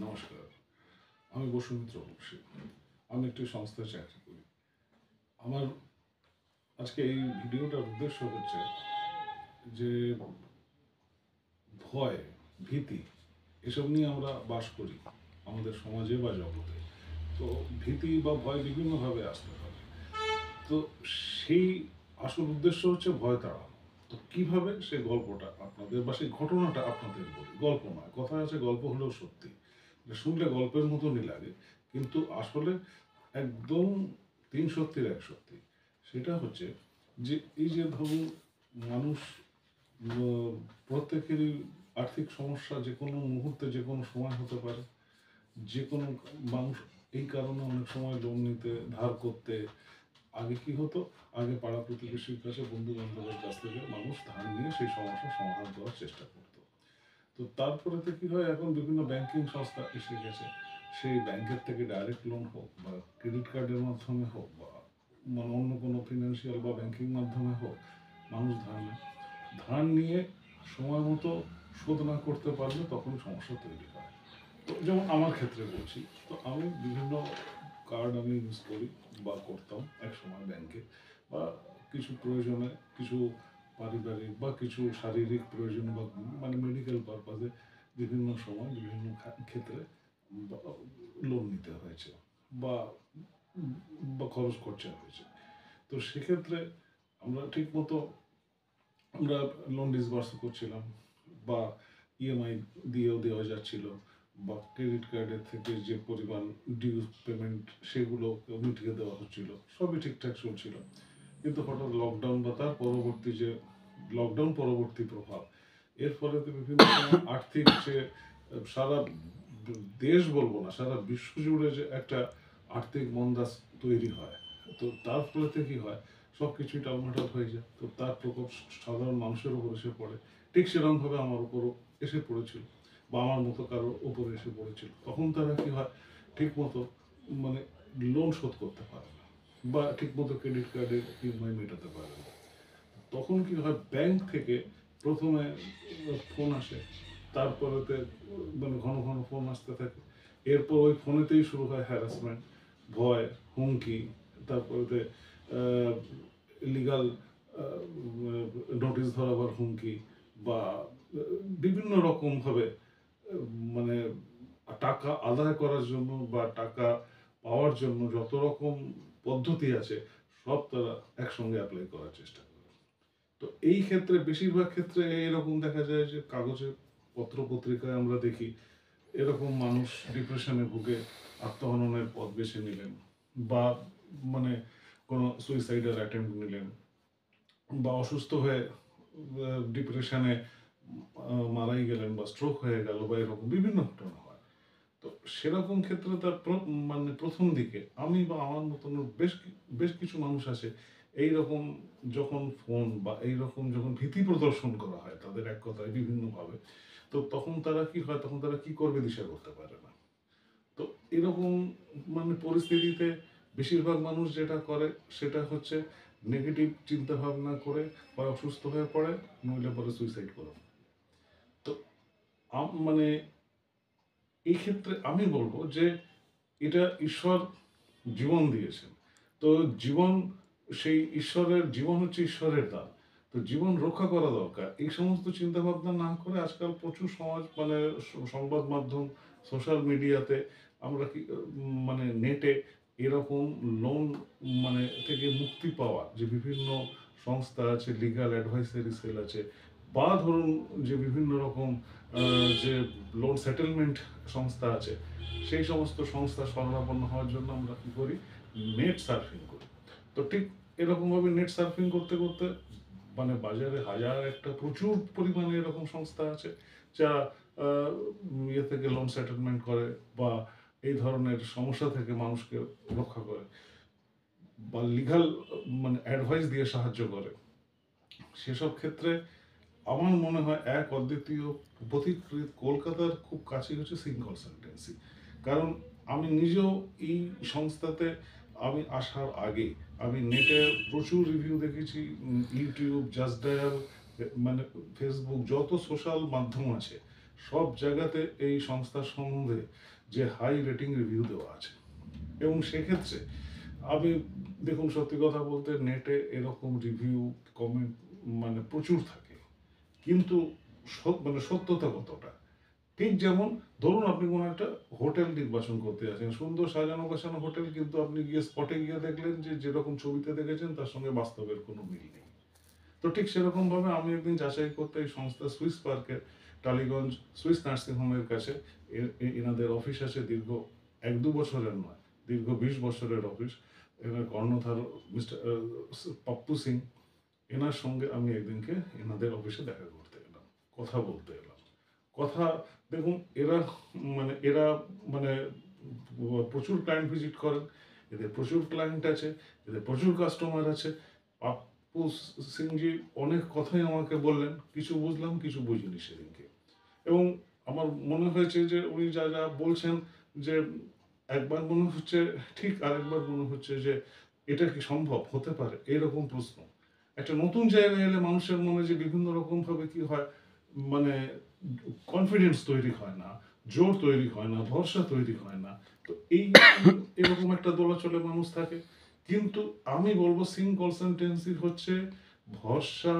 নমস্কার, আমি বসুমিত্র বক্সী। আমি একটি সংস্থায় চাকরি করি। আমার আজকে এই ভিডিওটার উদ্দেশ্য হচ্ছে যে ভয়, ভীতি এসব নিয়ে আমরা বাস করি আমাদের সমাজে বা জগতে। তো ভীতি বা ভয় বিভিন্নভাবে আসতে পারে। তো সেই আসল উদ্দেশ্য হচ্ছে ভয় তাড়ানো। তো কিভাবে সেই গল্পটা আপনাদের বা সেই ঘটনাটা আপনাদের বলি। গল্প নয়, কথা আছে গল্প হলেও সত্যি। শুনলে গল্পের মতনই লাগে, কিন্তু আসলে একদম তিন সত্যির এক সত্যি। সেটা হচ্ছে যে এই যে ধরুন মানুষ প্রত্যেকেরই আর্থিক সমস্যা যে কোনো মুহূর্তে যে কোনো সময় হতে পারে। যে কোনো মানুষ এই কারণে অনেক সময় লোন নিতে ধার করতে আগে কি হতো, আগে পাড়া প্রতিবেশীর কাছে বন্ধু বান্ধবের কাছ থেকে মানুষ ধার নিয়ে সেই সমস্যার সমাধান করার চেষ্টা করত। তো তারপরে তো কি হয়, এখন বিভিন্ন ব্যাংকিং সংস্থা এসে গেছে। সেই ব্যাংকের থেকে ডাইরেক্ট লোন হোক বা ক্রেডিট কার্ডের মাধ্যমে হোক বা মানে অন্য কোনো ফিনান্সিয়াল বা ব্যাংকিং মাধ্যমে হোক, মানুষ ধার নেয়। ধার নিয়ে সময় মতো শোধ না করতে পারলে তখন সমস্যা তৈরি হয়। তো যেমন আমার ক্ষেত্রে বলছি, তো আমি বিভিন্ন কার্ড আমি ইউজ করি বা করতাম এক সময় ব্যাংকে, বা কিছু প্রয়োজনে, কিছু পারিবারিক বা কিছু শারীরিক প্রয়োজন বা মানে মেডিকেল পারপাজে বিভিন্ন সময় বিভিন্ন ক্ষেত্রে লোন নিতে হয়েছে বা বা খরচ খরচা হয়েছে। তো সেক্ষেত্রে আমরা ঠিক মতো আমরা লোন ডিসবার্স করছিলাম বা ইএমআই দিয়েও দেওয়া যাচ্ছিল, বা ক্রেডিট কার্ডের থেকে যে পরিমাণ ডিউ পেমেন্ট সেগুলো মিটিয়ে দেওয়া হচ্ছিল, সবই ঠিকঠাক চলছিল। কিন্তু হঠাৎ লকডাউন বা তার পরবর্তী যে লকডাউন পরবর্তী প্রভাব, এর ফলে তো বিভিন্ন সময় আর্থিক যে সারা দেশ বলবো না, সারা বিশ্ব জুড়ে যে একটা আর্থিক মন্দা তৈরি হয়, তো তার ফলে কি হয়, সব কিছুই টালমাটাল হয়ে যায়। তো তার প্রকোপ সাধারণ মানুষের উপর এসে পড়ে। ঠিক সেরকমভাবে আমার উপরও এসে পড়েছিল বা আমার মতো কারোর উপরে এসে পড়েছিল। তখন তারা কি হয়, ঠিক মতো মানে লোন শোধ করতে পারে না বা ঠিক মতো ক্রেডিট কার্ডের ইএমআই মেটাতে পারে না। তখন কি হয়, ব্যাংক থেকে প্রথমে ফোন আসে, তারপরেতে মানে ঘন ঘন ফোন আসতে থাকে। এরপর ওই ফোনেতেই শুরু হয় হ্যারাসমেন্ট, ভয়, হুমকি, তারপরেতে লিগাল নোটিশ ধরাবার হুমকি, বা বিভিন্ন রকমভাবে মানে টাকা আদায় করার জন্য বা টাকা পাওয়ার জন্য যত রকম পদ্ধতি আছে সব তারা একসঙ্গে অ্যাপ্লাই করার চেষ্টা করে। তো এই ক্ষেত্রে বেশিরভাগ ক্ষেত্রে এরকম দেখা যায় যে কাগজে পত্র পত্রিকায় আমরা দেখি এরকম মানুষ ডিপ্রেশনে ভুগে আত্মহননের পথ বেছে নিলেন, বা মানে কোনো সুইসাইডাল অ্যাটেম্প নিলেন, বা অসুস্থ হয়ে ডিপ্রেশনে মারাই গেলেন বা স্ট্রোক হয়ে গেল, বা এরকম বিভিন্ন ঘটনা হয়। তো সেরকম ক্ষেত্রে তার মানে প্রথম দিকে আমি বা আমার মতন বেশ বেশ কিছু মানুষ আছে এইরকম, যখন ফোন বা এইরকম যখন ভীতি প্রদর্শন করা হয় তাদের এক কথায় বিভিন্নভাবে, তো তখন তারা কি হয়, তখন তারা কি করবে দিশা করতে পারে না। তো এরকম মানে পরিস্থিতিতে বেশিরভাগ মানুষ যেটা করে সেটা হচ্ছে নেগেটিভ চিন্তা ভাবনা করে বা অসুস্থ হয়ে পড়ে, নইলে পরে সুইসাইড করে। তো মানে এই ক্ষেত্রে আমি বলবো যে এটা ঈশ্বর জীবন দিয়েছেন। তো জীবন, সেই ঈশ্বরের জীবন হচ্ছে ঈশ্বরের দান। তো জীবন রক্ষা করা দরকার। এই সমস্ত চিন্তা ভাবনা না করে আজকাল প্রচুর সমাজ মানে সংবাদ মাধ্যম, সোশ্যাল মিডিয়াতে আমরা কি মানে নেটে এরকম লোন মানে থেকে মুক্তি পাওয়া যে বিভিন্ন সংস্থা আছে, লিগাল অ্যাডভাইসারি সেল আছে, বা ধরুন যে বিভিন্ন রকম যে লোন সেটেলমেন্ট সংস্থা আছে, সেই সমস্ত সংস্থা শরণাপন্ন হওয়ার জন্য আমরা কি করি, নেট সার্ফিং করি। তো ঠিক এরকমভাবে নেট সার্ফিং করতে করতে মানে বাজারে হাজার একটা প্রচুর পরিমাণে এরকম সংস্থা আছে যারা ইয়ে থেকে লোন সেটেলমেন্ট করে বা এই ধরনের সমস্যা থেকে মানুষকে রক্ষা করে বা লিগাল মানে অ্যাডভাইস দিয়ে সাহায্য করে। সেসব ক্ষেত্রে আমার মনে হয় এক অদ্বিতীয় পথিকৃৎ কলকাতার খুব কাছে হচ্ছে সিং কনসালটেন্সি। কারণ আমি নিজেও এই সংস্থাতে আমি আসার আগে আমি নেটে প্রচুর রিভিউ দেখেছি, ইউটিউব, জাস্ট ডায়াল, মানে ফেসবুক, যত সোশ্যাল মাধ্যম আছে সব জায়গাতে এই সংস্থার সম্বন্ধে যে হাই রেটিং রিভিউ দেওয়া আছে। এবং সেক্ষেত্রে আমি, দেখুন সত্যি কথা বলতে, নেটে এরকম রিভিউ কমেন্ট মানে প্রচুর থাকে, কিন্তু মানে সত্যতা কতটা? ঠিক যেমন ধরুন আপনি কোনো একটা হোটেল নির্বাচন করতে আছেন, সুন্দর সাজানো গোছানো হোটেল, কিন্তু আপনি গিয়ে স্পটে গিয়ে দেখলেন যে যেরকম ছবিতে দেখেছেন তার সঙ্গে বাস্তবের কোনো মিল নেই। তো ঠিক সেরকম ভাবে আমি একদিন যাচাই করতে এই সংস্থা সুইস পার্কের টালিগঞ্জ সুইস নার্সিং হোমের কাছে এনাদের অফিস আছে, দীর্ঘ 1-2 বছরের নয়, দীর্ঘ 20 বছরের অফিস। এনার কর্ণধার মিস্টার পাপ্পু সিং, এনার সঙ্গে আমি একদিনকে এনাদের অফিসে দেখা করতে এলাম, কথা বলতে এলাম। কথা, দেখুন এরা মানে প্রচুর ক্লায়েন্ট ভিজিট করেন, এদের প্রচুর ক্লায়েন্ট আছে, এদের প্রচুর কাস্টমার আছে। পাপ্পু সিংজি অনেক কথাই আমাকে বললেন, কিছু বুঝলাম কিছু বুঝিনি সেদিনকে। এবং আমার মনে হয়েছে যে উনি যা যা বলছেন, যে একবার মনে হচ্ছে ঠিক, আরেকবার মনে হচ্ছে যে এটা কি সম্ভব হতে পারে, এরকম প্রশ্ন। একটা নতুন জায়গায় এলে মানুষের মনে যে বিভিন্ন রকম ভাবে কি হয়, মানে কনফিডেন্স তৈরি হয় না, জোর তৈরি হয় না, ভরসা তৈরি হয় না। তো এই এরকম একটা দোলাচলে মানুষ থাকে। কিন্তু আমি বলবো সিং কনসালটেন্সি হচ্ছে ভরসা,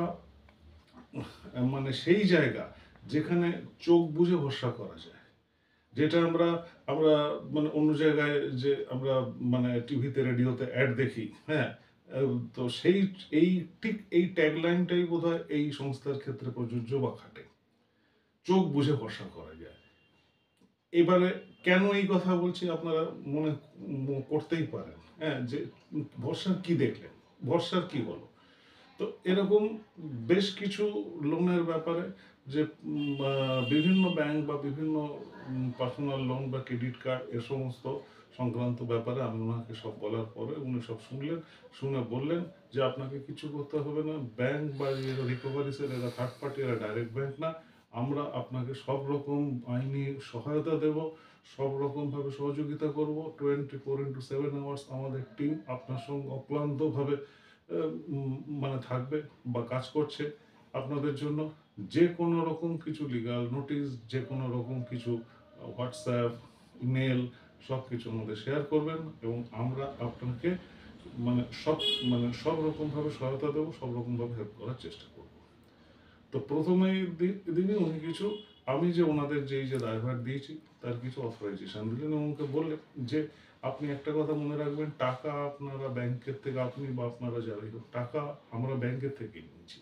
মানে সেই জায়গা যেখানে চোখ বুঝে ভরসা করা যায়। যেটা আমরা আমরা মানে অন্য জায়গায় যে আমরা মানে টিভিতে রেডিওতে অ্যাড দেখি, হ্যাঁ, তো এই ঠিক এই ট্যাগলাইনটাই বোধহয় এই সংস্থার ক্ষেত্রে প্রযোজ্য বা খাটে। চোখ বুঝে ভরসা করা যায়। এবারে কেন এই কথা বলছি আপনারা মনে করতেই পারেন, হ্যাঁ, যে ভরসার কি দেখলেন, ভরসার কি হলো? তো এরকম বেশ কিছু লোনের ব্যাপারে, যে বিভিন্ন ব্যাংক বা বিভিন্ন পার্সোনাল লোন বা ক্রেডিট কার্ড এ সমস্ত সংক্রান্ত ব্যাপারে আমি ওনাকে সব বলার পরে উনি সব শুনলেন, শুনে বললেন যে আপনাকে কিছু করতে হবে না, ব্যাংক বা রিকভারি সেল এরা থার্ড পার্টি, এরা ডাইরেক্ট ব্যাংক না, আমরা আপনাকে সব রকম আইনি সহায়তা দেব, সব রকম ভাবে সহযোগিতা করব, 24x7 আমাদের টিম আপনার সঙ্গে অক্লান্তভাবে মানে থাকবে বা কাজ করছে আপনাদের জন্য। যে কোনো রকম কিছু লিগাল নোটিশ, যে কোনো রকম কিছু হোয়াটসঅ্যাপ, ইমেল, সব কিছু আমাদের শেয়ার করবেন এবং আমরা আপনাকে মানে সব সব রকমভাবে সহায়তা দেবো, সব রকমভাবে হেল্প করার চেষ্টা করব। তো প্রথমেই দিনই উনি কিছু, আমি যে ওনাদের যে দায়ভার দিয়েছি তার কিছু অথরাইজেশন দিলেন এবং বললেন যে আপনি একটা কথা মনে রাখবেন, টাকা আপনারা ব্যাংকের থেকে, আপনি বা আপনারা যারাই হোক, টাকা আমরা ব্যাংকের থেকেই নিচ্ছি।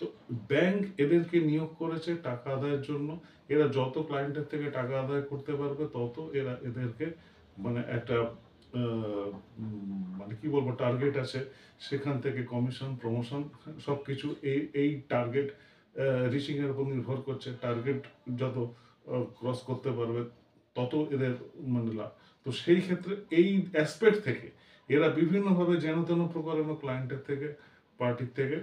তো ব্যাংক এদেরকে নিয়োগ করেছে টাকা আদায়ের জন্য। এরা যত ক্লায়েন্টের থেকে টাকা আদায় করতে পারবে তত এরা এদেরকে মানে একটা মানে কি বলবো, টার্গেট আছে, সেখান থেকে কমিশন, প্রমোশন সবকিছু এই টার্গেট রিচিং এর উপর নির্ভর করছে। টার্গেট যত ক্রস করতে পারবে তত এদের মানে লাভ। তো সেই ক্ষেত্রে এই অ্যাসপেক্ট থেকে এরা বিভিন্নভাবে যেন তেন প্রকারেণ ক্লায়েন্টের থেকে, পার্টির থেকে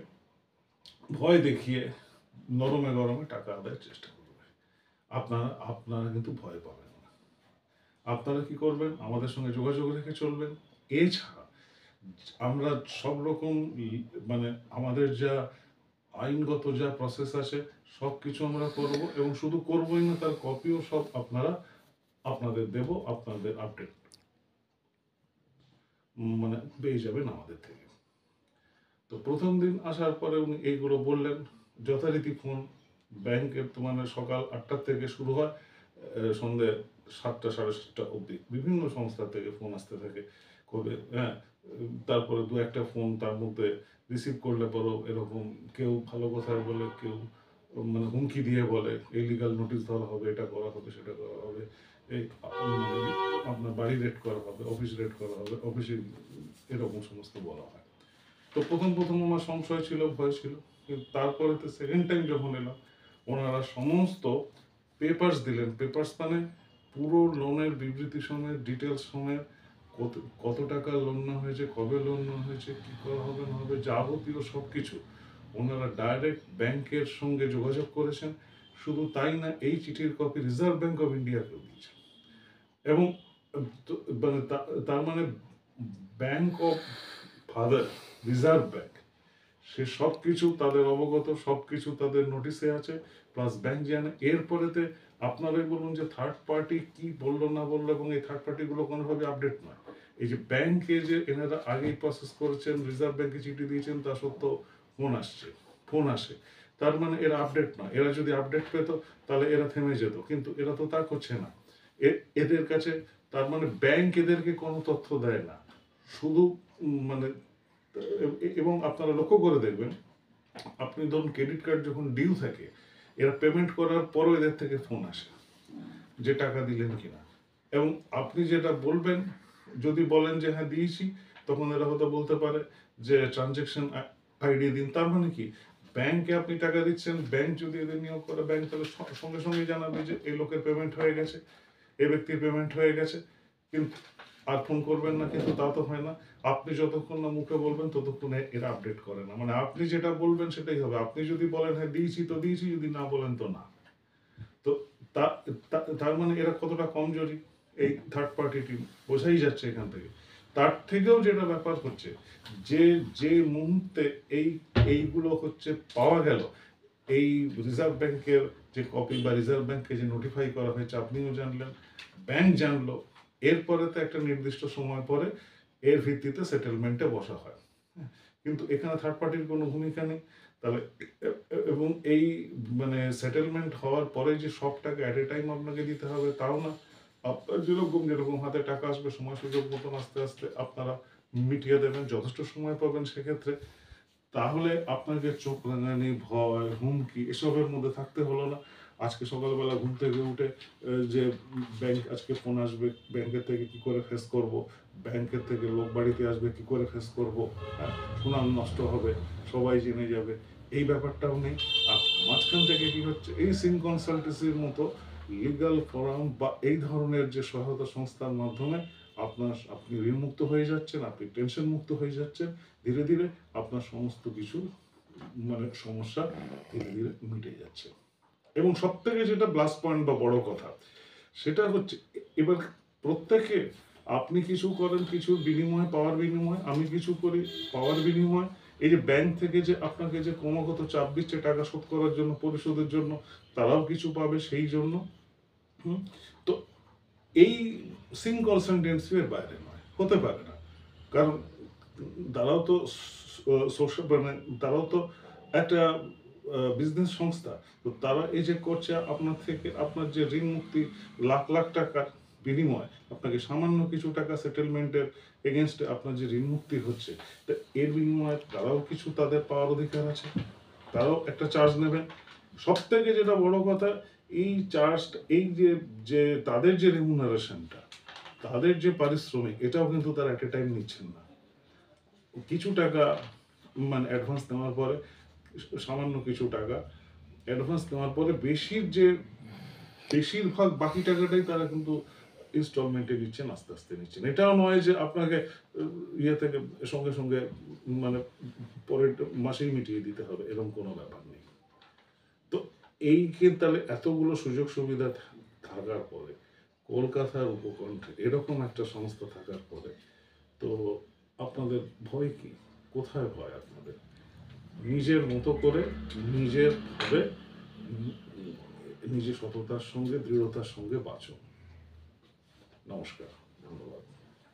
ভয় দেখিয়ে নরমে গরমে টাকা আদায়ের চেষ্টা করবে। আপনারা কিন্তু ভয় পাবেন না। আপনারা কি করবেন, আমাদের সঙ্গে যোগাযোগ রেখে চলবেন। এছাড়া আমরা সব রকম মানে আমাদের যা আইনগত যা প্রসেস আছে সব কিছু আমরা করব, এবং শুধু করবই না, তার কপিও সব আপনাদের দেব, আপনাদের আপডেট মানে পেয়ে যাবেন আমাদের থেকে। তো প্রথম দিন আসার পরে উনি এইগুলো বললেন, যথারীতি ফোন ব্যাংকের তো মানে সকাল 8টা থেকে শুরু হয়, সন্ধ্যে 7টা 7:30 অবধি বিভিন্ন সংস্থা থেকে ফোন আসতে থাকে কবে, হ্যাঁ। তারপরে দু একটা ফোন তার মধ্যে রিসিভ করলে পরও এরকম কেউ ভালো কথায় বলে, কেউ মানে হুমকি দিয়ে বলে ইলিগাল নোটিশ ধরা হবে, এটা করা হবে, সেটা করা হবে, এই আপনার বাড়ি রেড করা হবে, অফিস রেড করা হবে, অফিসে এরকম সমস্ত বলা হয়। তো প্রথম আমার সংশয় ছিল, ভয় ছিল, কিন্তু তারপরে তো সেকেন্ড টাইম যখন এলাম, ওনারা সমস্ত পেপার্স দিলেন। পেপার্স মানে পুরো লোনের বিবৃতি সমেত, ডিটেলস সমেত, কত কত টাকা লোন নেওয়া হয়েছে, কবে লোন নেওয়া হয়েছে, কি করা হবে না হবে, যাবতীয় সব কিছু ওনারা ডাইরেক্ট ব্যাংকের সঙ্গে যোগাযোগ করেছেন। শুধু তাই না, এই চিঠির কপি রিজার্ভ ব্যাংক অফ ইন্ডিয়াকেও দিয়েছেন। এবং মানে তার মানে bank of father, reserve bank, সে সব কিছু তাদের অবগত, সব কিছু তাদের নোটিশে আছে, প্লাস ব্যাংক জানে, এরপরেতে আপনারাই বলুন যে থার্ড পার্টি কি বললো না বললো, এবং এই থার্ড পার্টিগুলো কোনোভাবে আপডেট নয়। এই যে ব্যাংকে যে এনারা আগেই প্রসেস করেছেন, রিজার্ভ ব্যাংকে চিঠি দিয়েছেন, তা সত্ত্বেও ফোন আসে, তার মানে এরা আপডেট নয়। এরা যদি আপডেট পেত তাহলে এরা থেমে যেত, কিন্তু এরা তো তা করছে না। এদের কাছে, তার মানে ব্যাংক এদেরকে কোনো তথ্য দেয় না, শুধু মানে, এবং আপনারা লক্ষ্য করে দেখবেন, আপনি ধরুন ক্রেডিট কার্ড যখন ডিউ থাকে, এরা পেমেন্ট করার পরও এদের থেকে ফোন আসে যে টাকা দিলেন কিনা, এবং আপনি যেটা বলবেন, যদি বলেন যে হ্যাঁ দিয়েছি, তখন এরা হয়তো বলতে পারে যে ট্রানজেকশন আইডি দিন। তার মানে কি, ব্যাংকে আপনি টাকা দিচ্ছেন, ব্যাংক যদি এদের নিয়োগ করে, ব্যাংক তাহলে সঙ্গে সঙ্গে জানাবে যে এই লোকের পেমেন্ট হয়ে গেছে, এই ব্যক্তির পেমেন্ট হয়ে গেছে, কিন্তু আর ফোন করবেন না। কিন্তু তা তো হয় না, আপনি যতক্ষণ না মুখে বলবেন ততক্ষণ এরা আপডেট করে না। মানে আপনি যেটা বলবেন সেটাই হবে, আপনি যদি বলেন হ্যাঁ দিয়েছি তো দিয়েছি, যদি না বলেন তো না। তো তার মানে এরা কতটা কমজোরি, এই থার্ড পার্টি টিম, বোঝাই যাচ্ছে এখান থেকে। তার থেকেও যেটা ব্যাপার হচ্ছে, যে যে মুহূর্তে এইগুলো হচ্ছে পাওয়া গেল, এই রিজার্ভ ব্যাংকের যে কপি বা রিজার্ভ ব্যাংকে যে নোটিফাই করা হয়েছে, আপনিও জানলেন, ব্যাংক জানলো, এরপরে তো একটা নির্দিষ্ট সময় পরে এর ভিত্তিতে সেটেলমেন্টে বসা হয়। কিন্তু এখানে থার্ড পার্টির কোনো ভূমিকা নেই। তাহলে এবং এই মানে সেটেলমেন্ট হওয়ার পরে যে সব টাকা অ্যাট এ টাইম আপনাকে দিতে হবে তাও না। আপনার যেরকম হাতে টাকা আসবে, সময় সুযোগ মতন আস্তে আস্তে আপনারা মিটিয়ে দেবেন, যথেষ্ট সময় পাবেন সেক্ষেত্রে। তাহলে আপনাকে চোখ রাঙানি, ভয়, হুমকি এসবের মধ্যে থাকতে হলো না। আজকে সকালবেলা ঘুম থেকে উঠে যে ব্যাংক আজকে ফোন আসবে, ব্যাংকের থেকে কি করে ফেস করব, ব্যাংকের থেকে লোক বাড়িতে আসবে কি করে ফেস করব, সুনাম নষ্ট হবে, সবাই জেনে যাবে, এই ব্যাপারটাও নেই। আর মাঝখান থেকে কি হচ্ছে, এই সিং কনসালটেন্সির মতো লিগাল ফোরাম বা এই ধরনের যে সহায়তা সংস্থার মাধ্যমে আপনি ঋণমুক্ত হয়ে যাচ্ছেন, আপনি টেনশন মুক্ত হয়ে যাচ্ছেন, ধীরে ধীরে আপনার সমস্ত কিছু মানে সমস্যা ধীরে ধীরে মিটে যাচ্ছে। এবং সব থেকে যেটা প্লাস পয়েন্ট বা বড় কথা, সেটা হচ্ছে এবার প্রত্যেকে, আপনি কিছু করেন কিছুর বিনিময়ে, পাওয়ার বিনিময়ে, আমি কিছু করি পাওয়ার বিনিময়ে। এই যে ব্যাংক থেকে যে আপনাকে যে ক্রমাগত চাপ দিচ্ছে টাকা শোধ করার জন্য, পরিশোধের জন্য, তারাও কিছু পাবে সেই জন্য। তো এই সিং কনসালটেন্সি এর বাইরে নয়, হতে পারে না। কারণ তারাও তো সোশ্যাল, মানে তারাও তো একটা বিজনেস সংস্থা। তো তারা এই যে করছে আপনার থেকে, আপনার যে ঋণ মুক্তি লাখ লাখ টাকার বিনিময়, আপনাকে সামান্য কিছু টাকা সেটেলমেন্টের এগেনস্টে আপনার যে ঋণ মুক্তি হচ্ছে, তা এর বিনিময়ে তারাও কিছু তাদের পাওয়ার অধিকার আছে, তারাও একটা চার্জ নেবেন। সব থেকে যেটা বড় কথা, এই চার্জ, এই যে যে তাদের যে রেমুনারেশনটা, তাদের যে পারিশ্রমিক, এটাও কিন্তু তারা এট এ টাইম নিচ্ছেন না। কিছু টাকা মানে অ্যাডভান্স নেওয়ার পরে, সামান্য কিছু টাকা অ্যাডভান্স নেওয়ার পরে বেশিরভাগ বাকি টাকাটাই তারা কিন্তু ইনস্টলমেন্টে নিচ্ছেন, আস্তে আস্তে নিচ্ছেন। এটাও নয় যে আপনাকে ইয়ে থেকে সঙ্গে সঙ্গে মানে পরের মাসেই মিটিয়ে দিতে হবে, এরকম কোনো ব্যাপার নেই। তো এই তাহলে এতগুলো সুযোগ সুবিধা থাকার পরে, কলকাতার উপকণ্ঠে এরকম একটা সংস্থা থাকার পরে, তো আপনাদের ভয় কি? কোথায় ভয় আপনাদের? নিজের মতো করে, নিজের ভাবে, নিজের সততার সঙ্গে, দৃঢ়তার সঙ্গে বাঁচো। নমস্কার।